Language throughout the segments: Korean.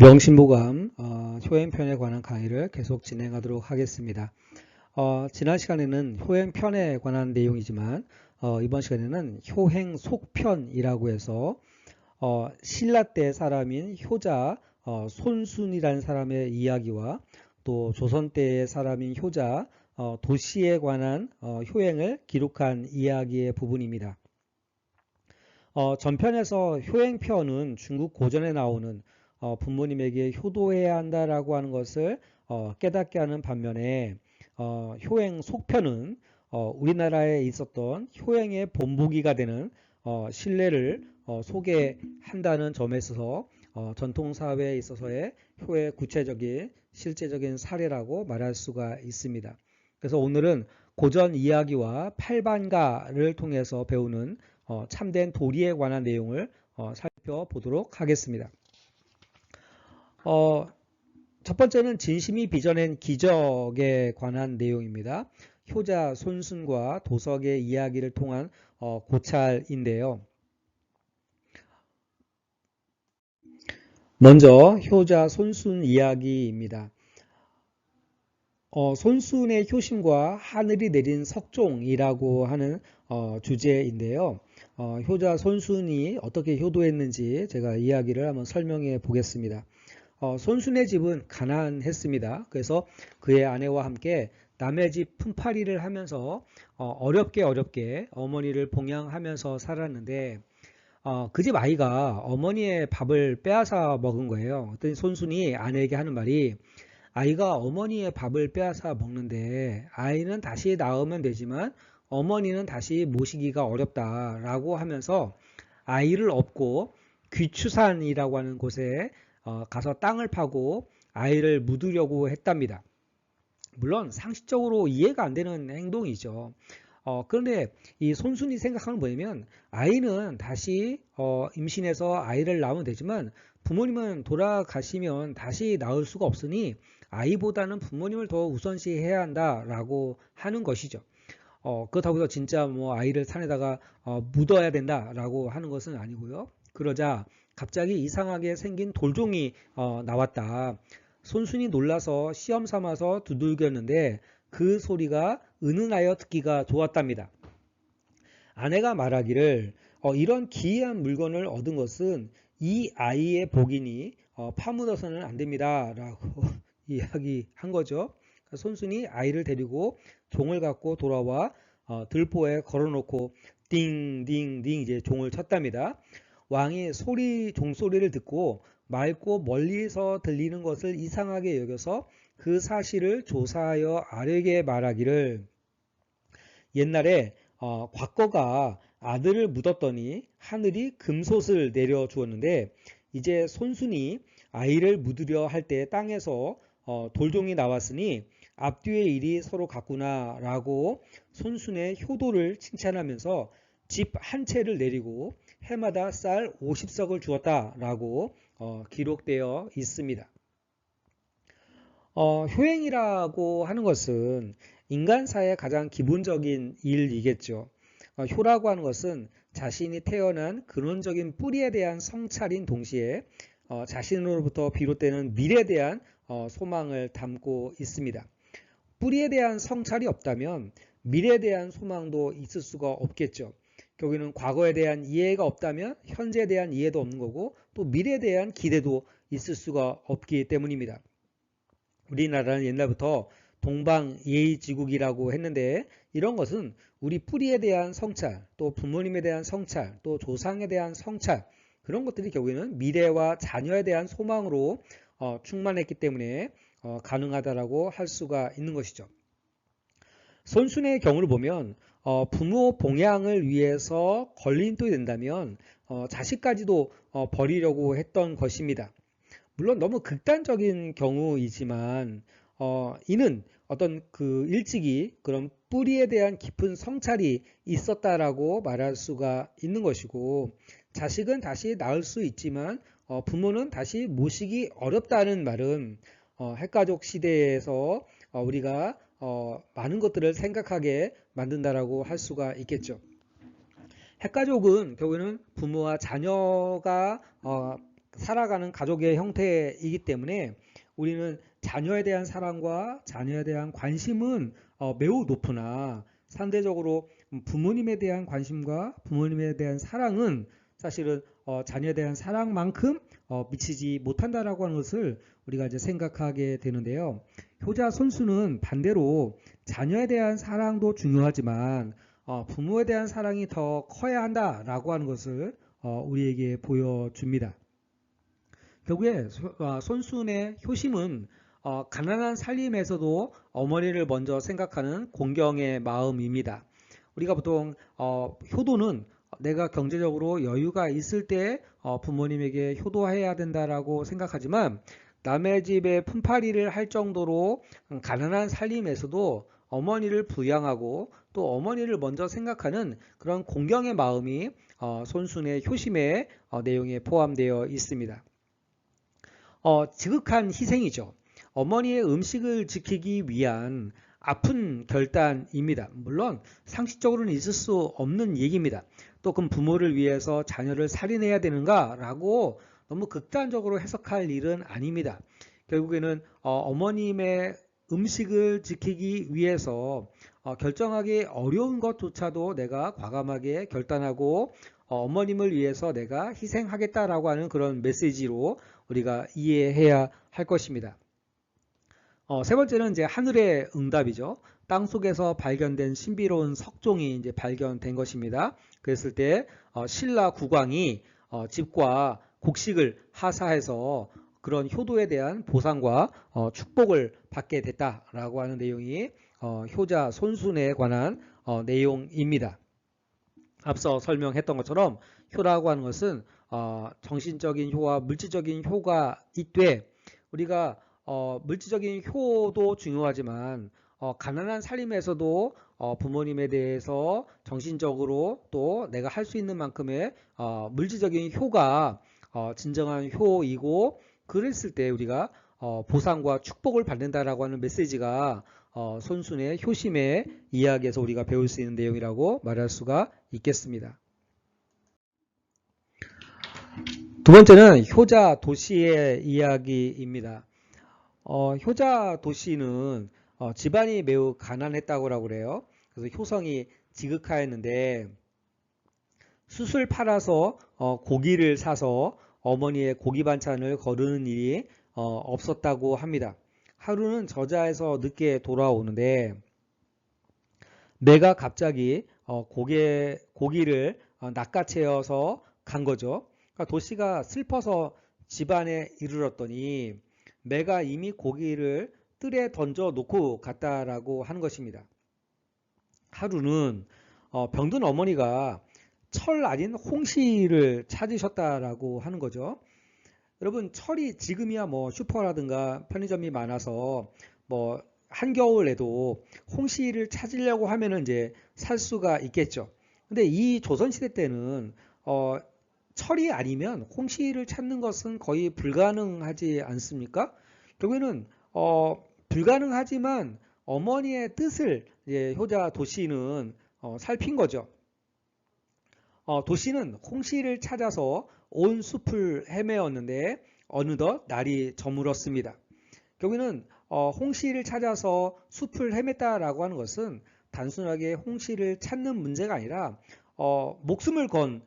명심보감 효행편에 관한 강의를 계속 진행하도록 하겠습니다. 지난 시간에는 효행편에 관한 내용이지만 이번 시간에는 효행속편이라고 해서 신라 때 사람인 효자 손순이라는 사람의 이야기와 또 조선 때의 사람인 효자 도시에 관한 효행을 기록한 이야기의 부분입니다. 전편에서 효행편은 중국 고전에 나오는 부모님에게 효도해야 한다라고 하는 것을 깨닫게 하는 반면에 효행 속편은 우리나라에 있었던 효행의 본보기가 되는 신뢰를 소개한다는 점에 있어서 전통사회에 있어서의 효의 구체적인 실제적인 사례라고 말할 수가 있습니다. 그래서 오늘은 고전 이야기와 팔반가를 통해서 배우는 참된 도리에 관한 내용을 살펴보도록 하겠습니다. 첫 번째는 진심이 빚어낸 기적에 관한 내용입니다. 효자 손순과 도석의 이야기를 통한 고찰인데요. 먼저 효자 손순 이야기입니다. 손순의 효심과 하늘이 내린 석종이라고 하는 주제인데요. 효자 손순이 어떻게 효도했는지 제가 이야기를 한번 설명해 보겠습니다. 손순의 집은 가난했습니다. 그래서 그의 아내와 함께 남의 집 품팔이를 하면서 어렵게 어머니를 봉양하면서 살았는데 그 집 아이가 어머니의 밥을 빼앗아 먹은 거예요. 그랬더니 손순이 아내에게 하는 말이 아이가 어머니의 밥을 빼앗아 먹는데 아이는 다시 낳으면 되지만 어머니는 다시 모시기가 어렵다라고 하면서 아이를 업고 귀추산이라고 하는 곳에 가서 땅을 파고 아이를 묻으려고 했답니다. 물론 상식적으로 이해가 안 되는 행동이죠. 그런데 이 손순이 생각하는 뭐냐면 아이는 다시 임신해서 아이를 낳으면 되지만 부모님은 돌아가시면 다시 낳을 수가 없으니 아이보다는 부모님을 더 우선시해야 한다라고 하는 것이죠. 그렇다고 해서 진짜 뭐 아이를 산에다가 묻어야 된다라고 하는 것은 아니고요. 그러자 갑자기 이상하게 생긴 돌종이 나왔다. 손순이 놀라서 시험 삼아서 두들겼는데 그 소리가 은은하여 듣기가 좋았답니다. 아내가 말하기를 이런 기이한 물건을 얻은 것은 이 아이의 복이니 파묻어서는 안 됩니다 라고 이야기한 거죠. 손순이 아이를 데리고 종을 갖고 돌아와 들보에 걸어놓고 띵띵띵 이제 종을 쳤답니다. 왕이 종소리를 듣고 맑고 멀리서 들리는 것을 이상하게 여겨서 그 사실을 조사하여 아내에게 말하기를 옛날에 곽거가 아들을 묻었더니 하늘이 금솥을 내려 주었는데 이제 손순이 아이를 묻으려 할 때 땅에서 돌종이 나왔으니 앞뒤의 일이 서로 같구나 라고 손순의 효도를 칭찬하면서 집 한 채를 내리고 해마다 쌀 50석을 주었다 라고 기록되어 있습니다. 효행이라고 하는 것은 인간사의 가장 기본적인 일이겠죠. 효라고 하는 것은 자신이 태어난 근원적인 뿌리에 대한 성찰인 동시에 자신으로부터 비롯되는 미래에 대한 소망을 담고 있습니다. 뿌리에 대한 성찰이 없다면 미래에 대한 소망도 있을 수가 없겠죠. 결국에는 과거에 대한 이해가 없다면 현재에 대한 이해도 없는 거고 또 미래에 대한 기대도 있을 수가 없기 때문입니다. 우리나라는 옛날부터 동방예의지국이라고 했는데 이런 것은 우리 뿌리에 대한 성찰, 또 부모님에 대한 성찰, 또 조상에 대한 성찰 그런 것들이 결국에는 미래와 자녀에 대한 소망으로 충만했기 때문에 가능하다라고 할 수가 있는 것이죠. 손순의 경우를 보면 부모 봉양을 위해서 걸림돌이 된다면 자식까지도 버리려고 했던 것입니다. 물론 너무 극단적인 경우이지만 이는 어떤 그 일찍이 그런 뿌리에 대한 깊은 성찰이 있었다라고 말할 수가 있는 것이고 자식은 다시 낳을 수 있지만 부모는 다시 모시기 어렵다는 말은 핵가족 시대에서 우리가 많은 것들을 생각하게 만든다라고 할 수가 있겠죠. 핵가족은 결국에는 부모와 자녀가 살아가는 가족의 형태이기 때문에 우리는 자녀에 대한 사랑과 자녀에 대한 관심은 매우 높으나 상대적으로 부모님에 대한 관심과 부모님에 대한 사랑은 사실은 자녀에 대한 사랑만큼 미치지 못한다라고 하는 것을 우리가 이제 생각하게 되는데요. 효자 손수는 반대로 자녀에 대한 사랑도 중요하지만 부모에 대한 사랑이 더 커야 한다라고 하는 것을 우리에게 보여줍니다. 결국에 손순의 효심은 가난한 살림에서도 어머니를 먼저 생각하는 공경의 마음입니다. 우리가 보통 효도는 내가 경제적으로 여유가 있을 때 부모님에게 효도해야 된다라고 생각하지만 남의 집에 품팔이를 할 정도로 가난한 살림에서도 어머니를 부양하고 또 어머니를 먼저 생각하는 그런 공경의 마음이 손순의 효심의 내용에 포함되어 있습니다. 지극한 희생이죠. 어머니의 음식을 지키기 위한 아픈 결단입니다. 물론 상식적으로는 있을 수 없는 얘기입니다. 또 그럼 부모를 위해서 자녀를 살인해야 되는가? 라고 너무 극단적으로 해석할 일은 아닙니다. 결국에는 어머님의 음식을 지키기 위해서 결정하기 어려운 것조차도 내가 과감하게 결단하고 어머님을 위해서 내가 희생하겠다라고 하는 그런 메시지로 우리가 이해해야 할 것입니다. 세 번째는 이제 하늘의 응답이죠. 땅 속에서 발견된 신비로운 석종이 이제 발견된 것입니다. 그랬을 때 신라 국왕이 집과 곡식을 하사해서 그런 효도에 대한 보상과 축복을 받게 됐다라고 하는 내용이 효자 손순에 관한 내용입니다. 앞서 설명했던 것처럼 효라고 하는 것은 정신적인 효와 물질적인 효가 있되 우리가 물질적인 효도 중요하지만 가난한 삶에서도 부모님에 대해서 정신적으로 또 내가 할 수 있는 만큼의 물질적인 효가 진정한 효이고 그랬을 때 우리가 보상과 축복을 받는다라고 하는 메시지가 손순의 효심의 이야기에서 우리가 배울 수 있는 내용이라고 말할 수가 있겠습니다. 두 번째는 효자 도시의 이야기입니다. 효자 도시는 집안이 매우 가난했다고 그래요. 그래서 효성이 지극하였는데 숯을 팔아서 고기를 사서 어머니의 고기 반찬을 거르는 일이 없었다고 합니다. 하루는 저자에서 늦게 돌아오는데 내가 갑자기 고기를 낚아채어서 간 거죠. 그러니까 도시가 슬퍼서 집안에 이르렀더니 매가 이미 고기를 뜰에 던져 놓고 갔다라고 하는 것입니다. 하루는 병든 어머니가 철 아닌 홍시를 찾으셨다라고 하는 거죠. 여러분 철이 지금이야 뭐 슈퍼라든가 편의점이 많아서 뭐 한겨울에도 홍시를 찾으려고 하면은 이제 살 수가 있겠죠. 근데 이 조선시대 때는 철이 아니면 홍시를 찾는 것은 거의 불가능하지 않습니까? 결국에는 불가능하지만 어머니의 뜻을 효자 도시는 살핀 거죠. 도시는 홍시를 찾아서 온 숲을 헤매었는데 어느덧 날이 저물었습니다. 결국에는 홍시를 찾아서 숲을 헤맸다라고 하는 것은 단순하게 홍시를 찾는 문제가 아니라 목숨을 건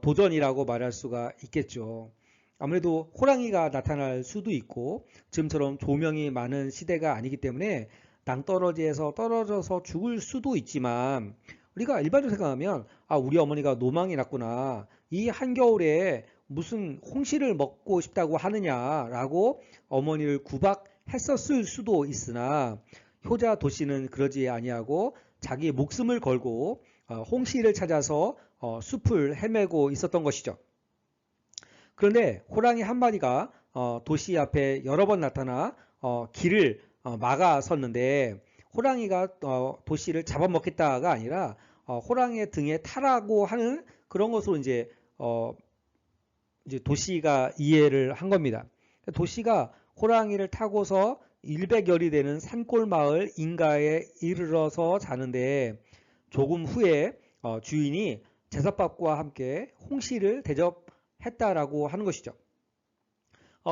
도전이라고 말할 수가 있겠죠. 아무래도 호랑이가 나타날 수도 있고 지금처럼 조명이 많은 시대가 아니기 때문에 낭떠러지에서 떨어져서 죽을 수도 있지만 우리가 일반적으로 생각하면 우리 어머니가 노망이 났구나. 이 한겨울에 무슨 홍시를 먹고 싶다고 하느냐라고 어머니를 구박했었을 수도 있으나 효자 도시는 그러지 아니하고 자기 목숨을 걸고 홍시를 찾아서 숲을 헤매고 있었던 것이죠. 그런데 호랑이 한 마리가 도시 앞에 여러 번 나타나 길을 막아섰는데 호랑이가 도시를 잡아먹겠다가 아니라 호랑이의 등에 타라고 하는 그런 것으로 이제 도시가 이해를 한 겁니다. 도시가 호랑이를 타고서 100여리 되는 산골 마을 인가에 이르러서 자는데 조금 후에 주인이 제사밥과 함께 홍시를 대접했다라고 하는 것이죠.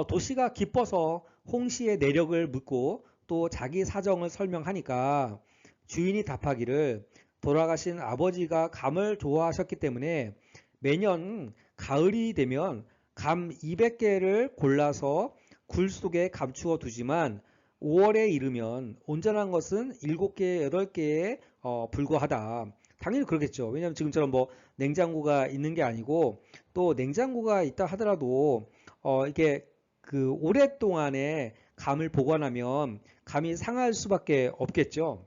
도시가 기뻐서 홍씨의 내력을 묻고 또 자기 사정을 설명하니까 주인이 답하기를 돌아가신 아버지가 감을 좋아하셨기 때문에 매년 가을이 되면 감 200개를 골라서 굴 속에 감추어 두지만 5월에 이르면 온전한 것은 7개, 8개에 불과하다. 당연히 그렇겠죠. 왜냐하면 지금처럼 뭐 냉장고가 있는 게 아니고 또 냉장고가 있다 하더라도 이게 그 오랫동안에 감을 보관하면 감이 상할 수밖에 없겠죠.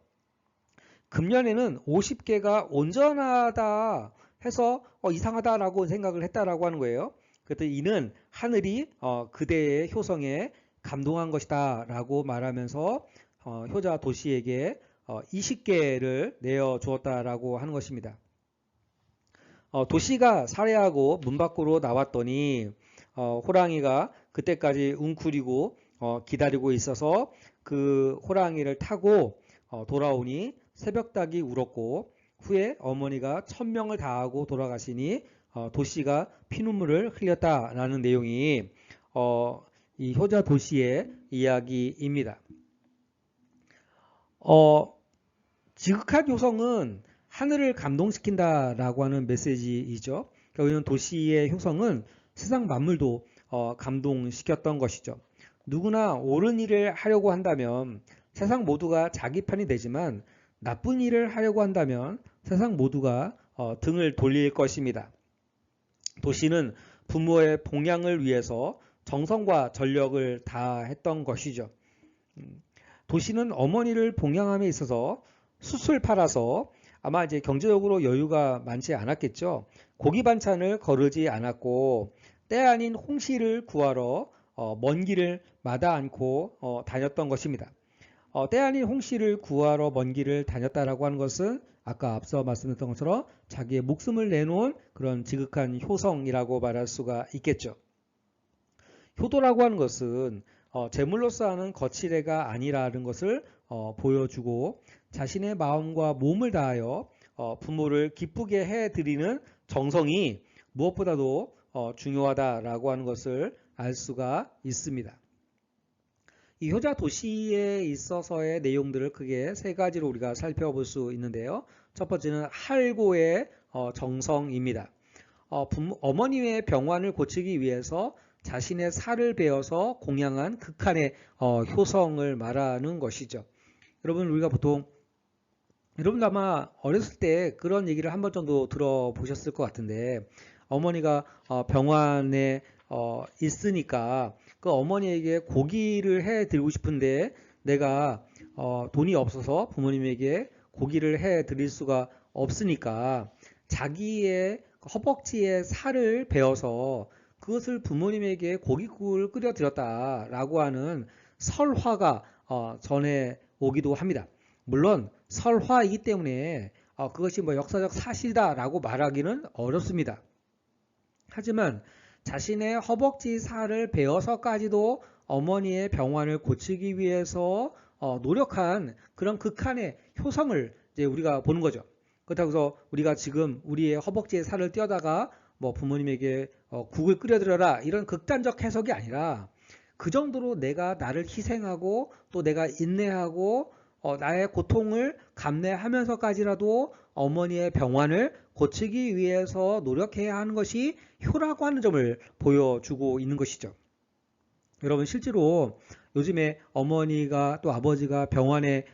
금년에는 50개가 온전하다 해서 이상하다라고 생각을 했다라고 하는 거예요. 그랬더니 이는 하늘이 그대의 효성에 감동한 것이다 라고 말하면서 효자 도시에게 20개를 내어 주었다라고 하는 것입니다. 도시가 살해하고 문 밖으로 나왔더니 호랑이가 그때까지 웅크리고 기다리고 있어서 그 호랑이를 타고 돌아오니 새벽닭이 울었고 후에 어머니가 천명을 다하고 돌아가시니 도시가 피눈물을 흘렸다라는 내용이 이 효자 도시의 이야기입니다. 지극한 효성은 하늘을 감동시킨다라고 하는 메시지이죠. 여기는 도시의 효성은 세상 만물도 감동시켰던 것이죠. 누구나 옳은 일을 하려고 한다면 세상 모두가 자기 편이 되지만 나쁜 일을 하려고 한다면 세상 모두가 등을 돌릴 것입니다. 도시는 부모의 봉양을 위해서 정성과 전력을 다했던 것이죠. 도시는 어머니를 봉양함에 있어서 숯을 팔아서 아마 이제 경제적으로 여유가 많지 않았겠죠. 고기 반찬을 거르지 않았고 때 아닌 홍시를 구하러 먼 길을 마다 않고 다녔던 것입니다. 때 아닌 홍시를 구하러 먼 길을 다녔다라고 하는 것은 아까 앞서 말씀드렸던 것처럼 자기의 목숨을 내놓은 그런 지극한 효성이라고 말할 수가 있겠죠. 효도라고 하는 것은 제물로서 하는 거칠애가 아니라는 것을 보여주고 자신의 마음과 몸을 다하여 부모를 기쁘게 해드리는 정성이 무엇보다도 중요하다라고 하는 것을 알 수가 있습니다. 이 효자 도시에 있어서의 내용들을 크게 세 가지로 우리가 살펴볼 수 있는데요. 첫 번째는 할고의 정성입니다. 어머니의 병환을 고치기 위해서 자신의 살을 베어서 공양한 극한의 효성을 말하는 것이죠. 여러분 우리가 보통 여러분 아마 어렸을 때 그런 얘기를 한 번 정도 들어보셨을 것 같은데 어머니가 병환에 있으니까 그 어머니에게 고기를 해 드리고 싶은데 내가 돈이 없어서 부모님에게 고기를 해 드릴 수가 없으니까 자기의 허벅지에 살을 베어서 그것을 부모님에게 고깃국을 끓여 드렸다라고 하는 설화가 전해 오기도 합니다. 물론 설화이기 때문에 그것이 뭐 역사적 사실이다라고 말하기는 어렵습니다. 하지만 자신의 허벅지 살을 베어서까지도 어머니의 병환을 고치기 위해서 노력한 그런 극한의 효성을 이제 우리가 보는 거죠. 그렇다고 해서 우리가 지금 우리의 허벅지에 살을 떼어다가 뭐 부모님에게 국을 끓여드려라 이런 극단적 해석이 아니라 그 정도로 내가 나를 희생하고 또 내가 인내하고 나의 고통을 감내하면서까지라도 어머니의 병환을 고치기 위해서 노력해야 하는 것이 효라고 하는 점을 보여주고 있는 것이죠. 여러분 실제로 요즘에 어머니가 또 아버지가 병환에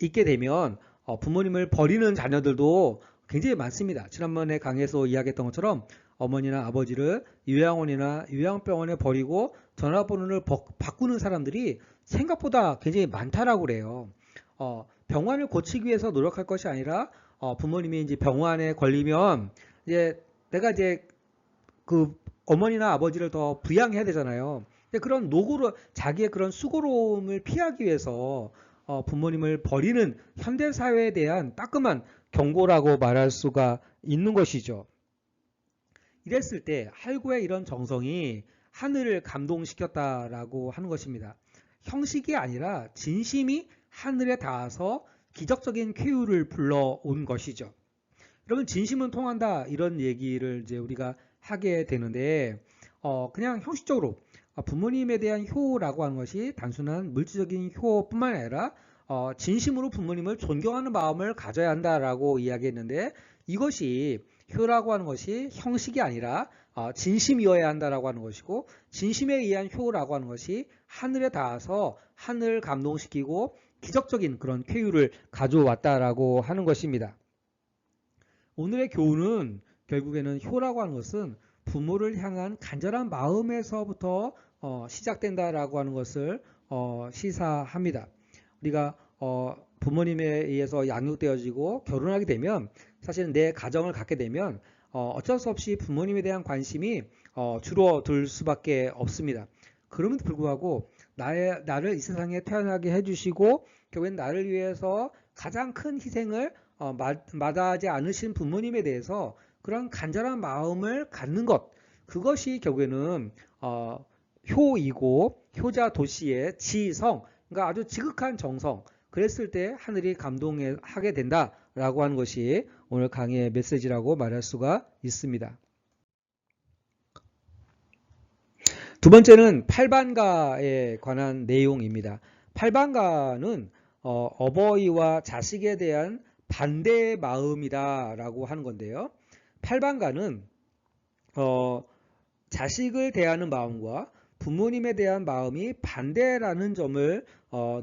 있게 되면 부모님을 버리는 자녀들도 굉장히 많습니다. 지난번에 강의에서 이야기했던 것처럼 어머니나 아버지를 요양원이나 요양병원에 버리고 전화번호를 바꾸는 사람들이 생각보다 굉장히 많다라고 그래요. 병환을 고치기 위해서 노력할 것이 아니라 부모님이 이제 병환에 걸리면 이제 내가 이제 그 어머니나 아버지를 더 부양해야 되잖아요. 근데 그런 노고로 자기의 그런 수고로움을 피하기 위해서 부모님을 버리는 현대 사회에 대한 따끔한 경고라고 말할 수가 있는 것이죠. 이랬을 때 할구의 이런 정성이 하늘을 감동시켰다라고 하는 것입니다. 형식이 아니라 진심이 하늘에 닿아서 기적적인 쾌유를 불러온 것이죠. 여러분 진심은 통한다 이런 얘기를 이제 우리가 하게 되는데 그냥 형식적으로 부모님에 대한 효라고 하는 것이 단순한 물질적인 효뿐만 아니라 진심으로 부모님을 존경하는 마음을 가져야 한다라고 이야기했는데, 이것이 효라고 하는 것이 형식이 아니라 진심이어야 한다라고 하는 것이고, 진심에 의한 효라고 하는 것이 하늘에 닿아서 하늘을 감동시키고 기적적인 그런 쾌유를 가져왔다라고 하는 것입니다. 오늘의 교훈은 결국에는 효라고 하는 것은 부모를 향한 간절한 마음에서부터 시작된다라고 하는 것을 시사합니다. 우리가 부모님에 의해서 양육되어지고 결혼하게 되면, 사실은 내 가정을 갖게 되면 어쩔 수 없이 부모님에 대한 관심이 줄어들 수밖에 없습니다. 그럼에도 불구하고 나를 이 세상에 태어나게 해주시고 결국엔 나를 위해서 가장 큰 희생을 마다하지 않으신 부모님에 대해서 그런 간절한 마음을 갖는 것, 그것이 결국에는 효이고 효자 도시의 지성, 그러니까 아주 지극한 정성, 그랬을 때 하늘이 감동하게 된다라고 하는 것이 오늘 강의의 메시지라고 말할 수가 있습니다. 두 번째는 팔반가에 관한 내용입니다. 팔반가는 어버이와 자식에 대한 반대의 마음이다 라고 하는 건데요. 팔반가는 자식을 대하는 마음과 부모님에 대한 마음이 반대라는 점을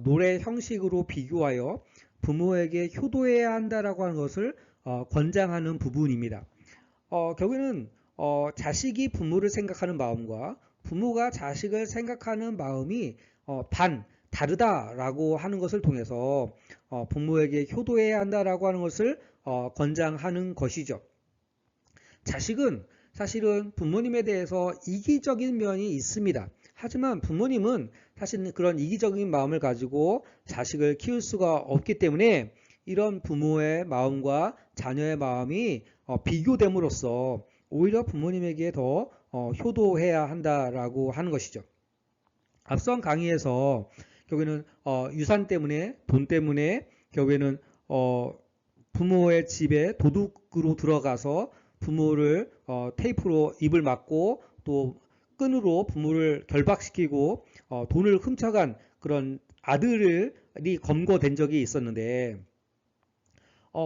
노래 형식으로 비교하여 부모에게 효도해야 한다라고 하는 것을 권장하는 부분입니다. 결국에는 자식이 부모를 생각하는 마음과 부모가 자식을 생각하는 마음이 다르다라고 하는 것을 통해서 부모에게 효도해야 한다라고 하는 것을 권장하는 것이죠. 자식은 사실은 부모님에 대해서 이기적인 면이 있습니다. 하지만 부모님은 사실 그런 이기적인 마음을 가지고 자식을 키울 수가 없기 때문에 이런 부모의 마음과 자녀의 마음이 비교됨으로써 오히려 부모님에게 더 효도해야 한다라고 하는 것이죠. 앞선 강의에서 결국에는 유산 때문에, 돈 때문에 결국에는 부모의 집에 도둑으로 들어가서 부모를 테이프로 입을 막고 또 끈으로 부모를 결박시키고 돈을 훔쳐간 그런 아들이 검거된 적이 있었는데,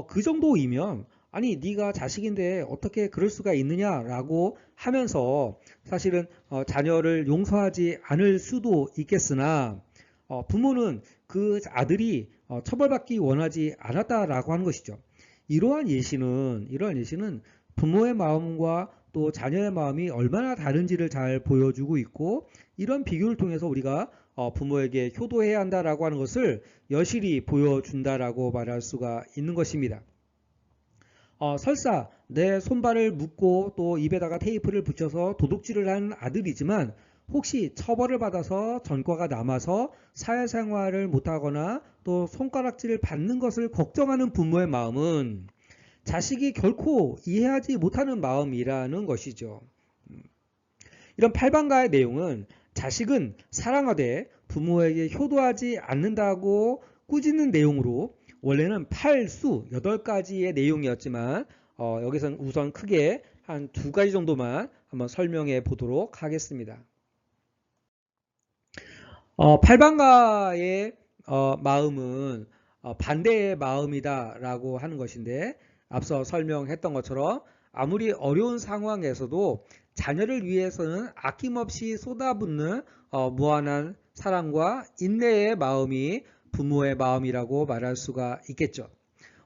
그 정도이면 아니 네가 자식인데 어떻게 그럴 수가 있느냐라고 하면서 사실은 자녀를 용서하지 않을 수도 있겠으나 부모는 그 아들이 처벌받기 원하지 않았다라고 하는 것이죠. 이러한 예시는 부모의 마음과 또 자녀의 마음이 얼마나 다른지를 잘 보여주고 있고, 이런 비교를 통해서 우리가 부모에게 효도해야 한다라고 하는 것을 여실히 보여준다라고 말할 수가 있는 것입니다. 설사 내 손발을 묶고 또 입에다가 테이프를 붙여서 도둑질을 한 아들이지만 혹시 처벌을 받아서 전과가 남아서 사회생활을 못하거나 또 손가락질을 받는 것을 걱정하는 부모의 마음은 자식이 결코 이해하지 못하는 마음이라는 것이죠. 이런 팔반가의 내용은 자식은 사랑하되 부모에게 효도하지 않는다고 꾸짖는 내용으로 원래는 8가지의 내용이었지만 여기서는 우선 크게 한 2가지 정도만 한번 설명해 보도록 하겠습니다. 팔반가의 마음은 반대의 마음이다 라고 하는 것인데, 앞서 설명했던 것처럼 아무리 어려운 상황에서도 자녀를 위해서는 아낌없이 쏟아붓는 무한한 사랑과 인내의 마음이 부모의 마음이라고 말할 수가 있겠죠.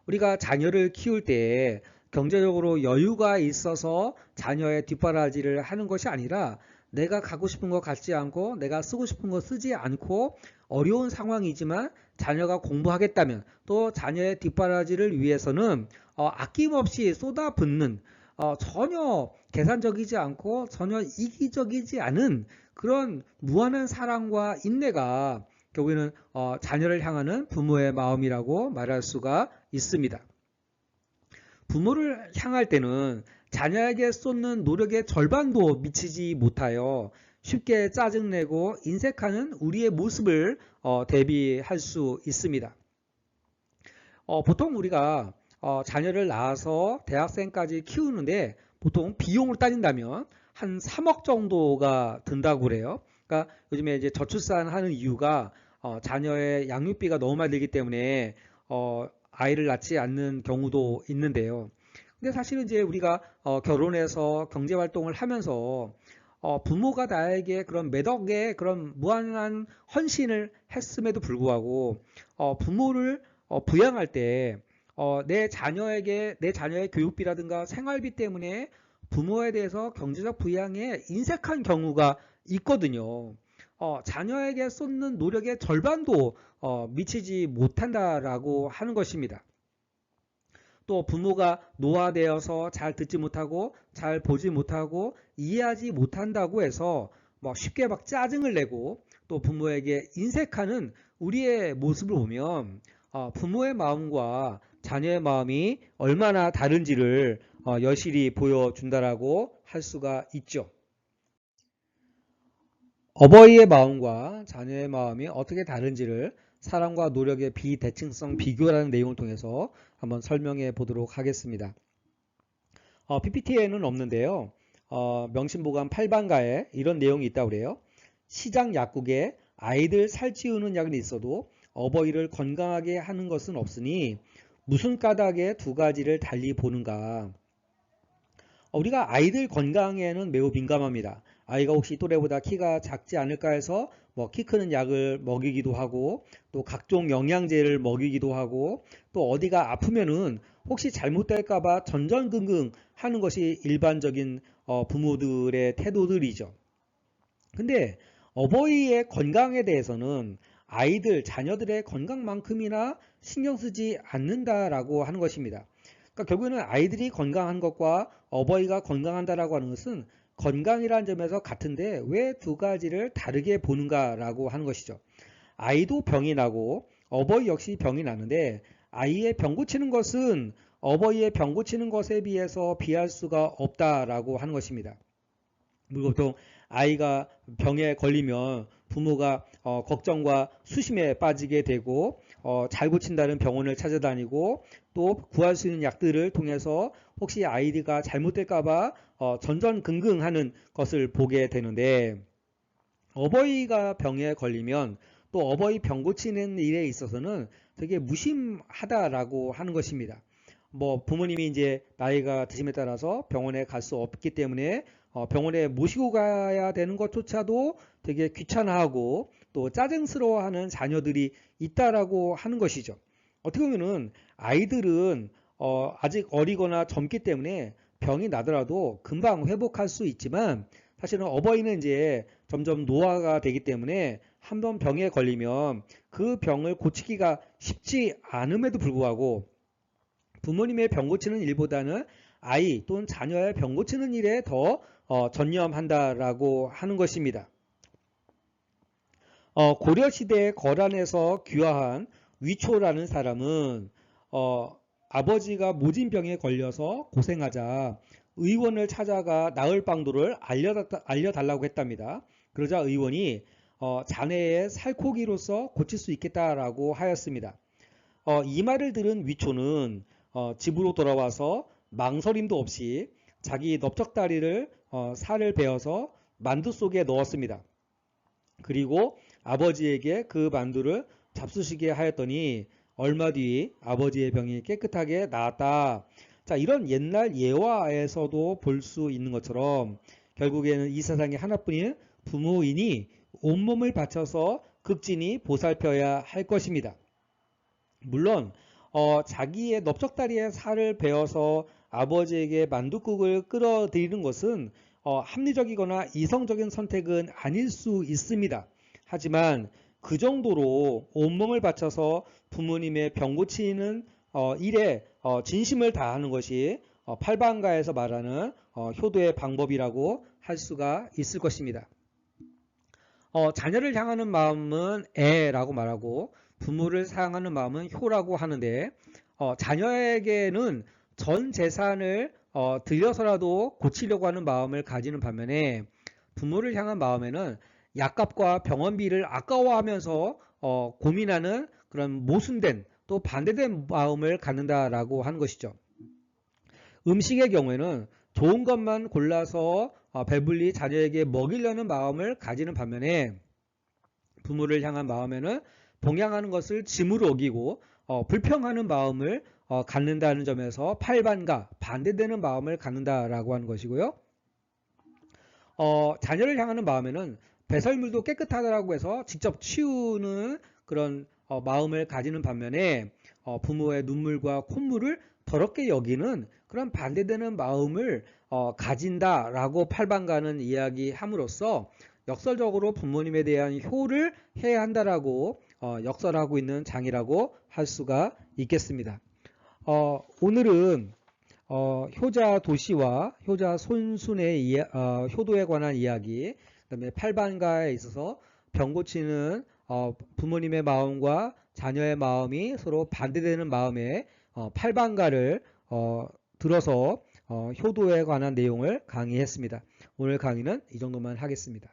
우리가 자녀를 키울 때 경제적으로 여유가 있어서 자녀의 뒷바라지를 하는 것이 아니라 내가 갖고 싶은 거 갖지 않고 내가 쓰고 싶은 거 쓰지 않고 어려운 상황이지만 자녀가 공부하겠다면 또 자녀의 뒷바라지를 위해서는 아낌없이 쏟아붓는 전혀 계산적이지 않고 전혀 이기적이지 않은 그런 무한한 사랑과 인내가 결국에는 자녀를 향하는 부모의 마음이라고 말할 수가 있습니다. 부모를 향할 때는 자녀에게 쏟는 노력의 절반도 미치지 못하여 쉽게 짜증내고 인색하는 우리의 모습을 대비할 수 있습니다. 보통 우리가 자녀를 낳아서 대학생까지 키우는데 보통 비용을 따진다면 한 3억 정도가 든다고 그래요. 그러니까 그러니까 요즘에 이제 저출산하는 이유가 자녀의 양육비가 너무 많이 들기 때문에 아이를 낳지 않는 경우도 있는데요. 근데 사실은 이제 우리가 결혼해서 경제 활동을 하면서 부모가 나에게 그런 매덕의 그런 무한한 헌신을 했음에도 불구하고 부모를 부양할 때 내 자녀에게 내 자녀의 교육비라든가 생활비 때문에 부모에 대해서 경제적 부양에 인색한 경우가 있거든요. 자녀에게 쏟는 노력의 절반도 미치지 못한다라고 하는 것입니다. 또 부모가 노화되어서 잘 듣지 못하고 잘 보지 못하고 이해하지 못한다고 해서 뭐 쉽게 막 짜증을 내고 또 부모에게 인색하는 우리의 모습을 보면 부모의 마음과 자녀의 마음이 얼마나 다른지를 여실히 보여준다라고 할 수가 있죠. 어버이의 마음과 자녀의 마음이 어떻게 다른지를 사랑과 노력의 비대칭성 비교라는 내용을 통해서 한번 설명해 보도록 하겠습니다. PPT에는 없는데요. 명심보감 8반가에 이런 내용이 있다고 그래요. 시장 약국에 아이들 살찌우는 약은 있어도 어버이를 건강하게 하는 것은 없으니 무슨 까닭에 두 가지를 달리 보는가. 우리가 아이들 건강에는 매우 민감합니다. 아이가 혹시 또래보다 키가 작지 않을까 해서 뭐 키 크는 약을 먹이기도 하고 또 각종 영양제를 먹이기도 하고 또 어디가 아프면은 혹시 잘못될까 봐 전전긍긍 하는 것이 일반적인 부모들의 태도들이죠. 근데 어버이의 건강에 대해서는 아이들, 자녀들의 건강만큼이나 신경 쓰지 않는다라고 하는 것입니다. 그러니까 결국에는 아이들이 건강한 것과 어버이가 건강한다라고 하는 것은 건강이라는 점에서 같은데 왜 두 가지를 다르게 보는가라고 하는 것이죠. 아이도 병이 나고 어버이 역시 병이 나는데 아이의 병 고치는 것은 어버이의 병 고치는 것에 비해서 비할 수가 없다라고 하는 것입니다. 보통 아이가 병에 걸리면 부모가 걱정과 수심에 빠지게 되고 잘 고친다는 병원을 찾아다니고 또 구할 수 있는 약들을 통해서 혹시 아이가 잘못될까봐 전전긍긍하는 것을 보게 되는데 어버이가 병에 걸리면 또 어버이 병 고치는 일에 있어서는 되게 무심하다라고 하는 것입니다. 뭐 부모님이 이제 나이가 드심에 따라서 병원에 갈 수 없기 때문에 병원에 모시고 가야 되는 것조차도 되게 귀찮아하고 또 짜증스러워하는 자녀들이 있다라고 하는 것이죠. 어떻게 보면은 아이들은 아직 어리거나 젊기 때문에 병이 나더라도 금방 회복할 수 있지만 사실은 어버이는 이제 점점 노화가 되기 때문에 한번 병에 걸리면 그 병을 고치기가 쉽지 않음에도 불구하고 부모님의 병 고치는 일보다는 아이 또는 자녀의 병 고치는 일에 더 전념한다라고 하는 것입니다. 고려시대 거란에서 귀화한 위초라는 사람은 아버지가 모진병에 걸려서 고생하자 의원을 찾아가 나을 방도를 알려달라고 했답니다. 그러자 의원이 자네의 살코기로서 고칠 수 있겠다라고 하였습니다. 이 말을 들은 위초는 집으로 돌아와서 망설임도 없이 자기 넓적다리를 살을 베어서 만두 속에 넣었습니다. 그리고 아버지에게 그 만두를 잡수시게 하였더니 얼마 뒤 아버지의 병이 깨끗하게 나았다. 자, 이런 옛날 예화에서도 볼 수 있는 것처럼 결국에는 이 세상에 하나뿐인 부모이니 온몸을 바쳐서 극진히 보살펴야 할 것입니다. 물론 자기의 넓적다리에 살을 베어서 아버지에게 만둣국을 끌어들이는 것은 합리적이거나 이성적인 선택은 아닐 수 있습니다. 하지만 그 정도로 온몸을 바쳐서 부모님의 병 고치는 일에 진심을 다하는 것이 팔방가에서 말하는 효도의 방법이라고 할 수가 있을 것입니다. 자녀를 향하는 마음은 애라고 말하고 부모를 사랑하는 마음은 효라고 하는데 자녀에게는 전 재산을 들여서라도 고치려고 하는 마음을 가지는 반면에 부모를 향한 마음에는 약값과 병원비를 아까워하면서 고민하는 그런 모순된 또 반대된 마음을 갖는다라고 하는 것이죠. 음식의 경우에는 좋은 것만 골라서 배불리 자녀에게 먹이려는 마음을 가지는 반면에 부모를 향한 마음에는 봉양하는 것을 짐으로 여기고 불평하는 마음을 갖는다는 점에서 팔반과 반대되는 마음을 갖는다라고 하는 것이고요. 자녀를 향하는 마음에는 배설물도 깨끗하다라고 해서 직접 치우는 그런 마음을 가지는 반면에 부모의 눈물과 콧물을 더럽게 여기는 그런 반대되는 마음을 가진다라고 팔반가는 이야기함으로써 역설적으로 부모님에 대한 효를 해야 한다라고 역설하고 있는 장이라고 할 수가 있겠습니다. 오늘은 효자 도시와 효자 손순의 효도에 관한 이야기, 그다음에 팔반가에 있어서 병 고치는 부모님의 마음과 자녀의 마음이 서로 반대되는 마음에 팔반가를 들어서 효도에 관한 내용을 강의했습니다. 오늘 강의는 이 정도만 하겠습니다.